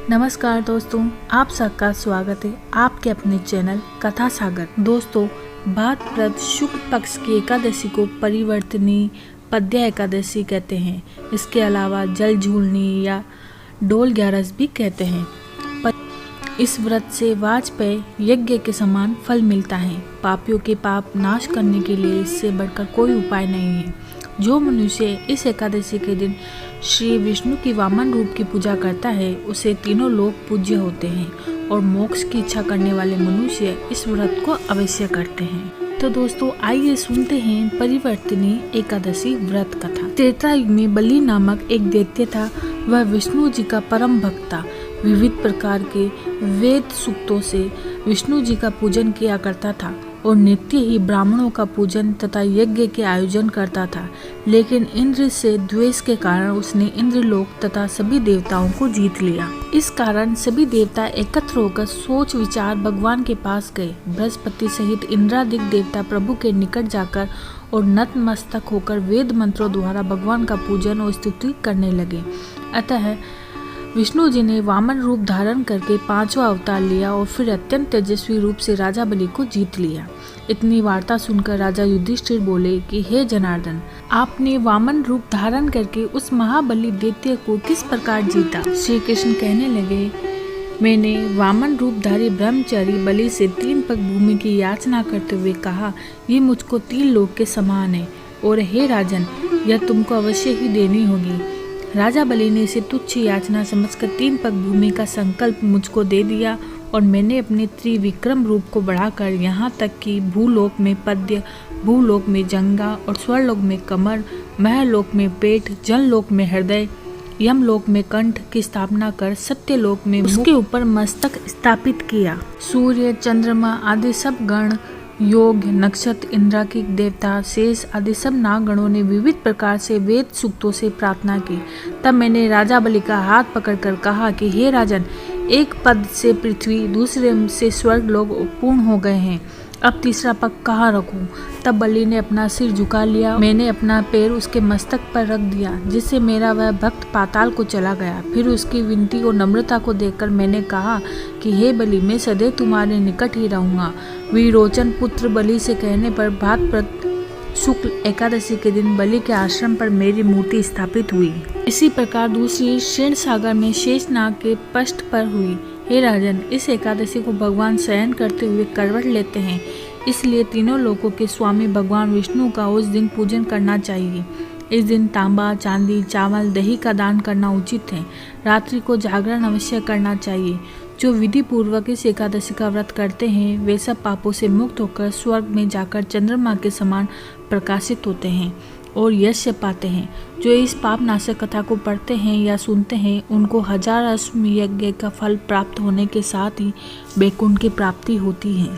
नमस्कार दोस्तों, आप सबका स्वागत है आपके अपने चैनल कथा सागर। दोस्तों, भाद्रपद शुक्ल पक्ष की एकादशी को परिवर्तनी पद्या एकादशी कहते हैं। इसके अलावा जल झूलनी या डोल ग्यारस भी कहते हैं। इस व्रत से वाजपेय यज्ञ के समान फल मिलता है। पापियों के पाप नाश करने के लिए इससे बढ़कर कोई उपाय नहीं है। जो मनुष्य इस एकादशी के दिन श्री विष्णु की वामन रूप की पूजा करता है, उसे तीनों लोग पूज्य होते हैं और मोक्ष की इच्छा करने वाले मनुष्य इस व्रत को अवश्य करते हैं। तो दोस्तों, आइए सुनते हैं परिवर्तनी एकादशी व्रत कथा। त्रेता युग में बलि नामक एक दैत्य था। वह विष्णु जी का परम भक्त था। विविध प्रकार के वेद सूक्तों से विष्णु जी का पूजन किया करता था और नित्य ही ब्राह्मणों का पूजन तथा यज्ञ के आयोजन करता था। लेकिन इंद्र से द्वेष के कारण उसने इंद्रलोक तथा सभी देवताओं को जीत लिया। इस कारण सभी देवता एकत्र होकर सोच विचार भगवान के पास गए। बृहस्पति सहित इंद्रादिक देवता प्रभु के निकट जाकर और नतमस्तक होकर वेद मंत्रों द्वारा भगवान का पूजन और स्तुति करने लगे। अतः विष्णु जी ने वामन रूप धारण करके 5वां अवतार लिया और फिर अत्यंत तेजस्वी रूप से राजा बलि को जीत लिया। इतनी वार्ता सुनकर राजा युधिष्ठिर बोले कि हे जनार्दन, आपने वामन रूप धारण करके उस महाबली दैत्य को किस प्रकार जीता? श्री कृष्ण कहने लगे, मैंने वामन रूपधारी ब्रह्मचारी बलि से 3 पग भूमि की याचना करते हुए कहा, ये मुझको 3 लोक के समान है और हे राजन, यह तुमको अवश्य ही देनी होगी। राजा बलि ने इसे तुच्छ याचना समझकर 3 पग भूमि का संकल्प मुझको दे दिया और मैंने अपने त्रिविक्रम रूप को बढ़ाकर यहाँ तक कि भूलोक में पद्य, भूलोक में जंगा और स्वर्लोक में कमर, महलोक में पेट, जनलोक में हृदय, यमलोक में कंठ की स्थापना कर सत्यलोक में उसके ऊपर मस्तक स्थापित किया। सूर्य, चंद्रमा आदि सब गण, योग, नक्षत्र, इंद्र की देवता, शेष आदि सब नागगणों ने विविध प्रकार से वेद सूक्तों से प्रार्थना की। तब मैंने राजा बलि का हाथ पकड़कर कहा कि हे राजन, एक पद से पृथ्वी, दूसरे से स्वर्ग लोग पूर्ण हो गए हैं। अब तीसरा पग कहाँ रखूं? तब बलि ने अपना सिर झुका लिया। मैंने अपना पैर उसके मस्तक पर रख दिया, जिससे मेरा वह भक्त पाताल को चला गया। फिर उसकी विनती और नम्रता को देखकर मैंने कहा कि हे बलि, मैं सदैव तुम्हारे निकट ही रहूंगा। विरोचन पुत्र बलि से कहने पर भाद्रपद शुक्ल एकादशी के दिन बलि के आश्रम पर मेरी मूर्ति स्थापित हुई। इसी प्रकार दूसरी क्षीण सागर में शेषनाग के पृष्ठ पर हुई। हे राजन, इस एकादशी को भगवान शयन करते हुए करवट लेते हैं, इसलिए तीनों लोकों के स्वामी भगवान विष्णु का उस दिन पूजन करना चाहिए। इस दिन तांबा, चांदी, चावल, दही का दान करना उचित है। रात्रि को जागरण अवश्य करना चाहिए। जो विधि पूर्वक इस एकादशी का व्रत करते हैं, वे सब पापों से मुक्त होकर स्वर्ग में जाकर चंद्रमा के समान प्रकाशित होते हैं और यश पाते हैं। जो इस पाप नाशक कथा को पढ़ते हैं या सुनते हैं, उनको 1000 अश्वमेध यज्ञ का फल प्राप्त होने के साथ ही वैकुंठ की प्राप्ति होती है।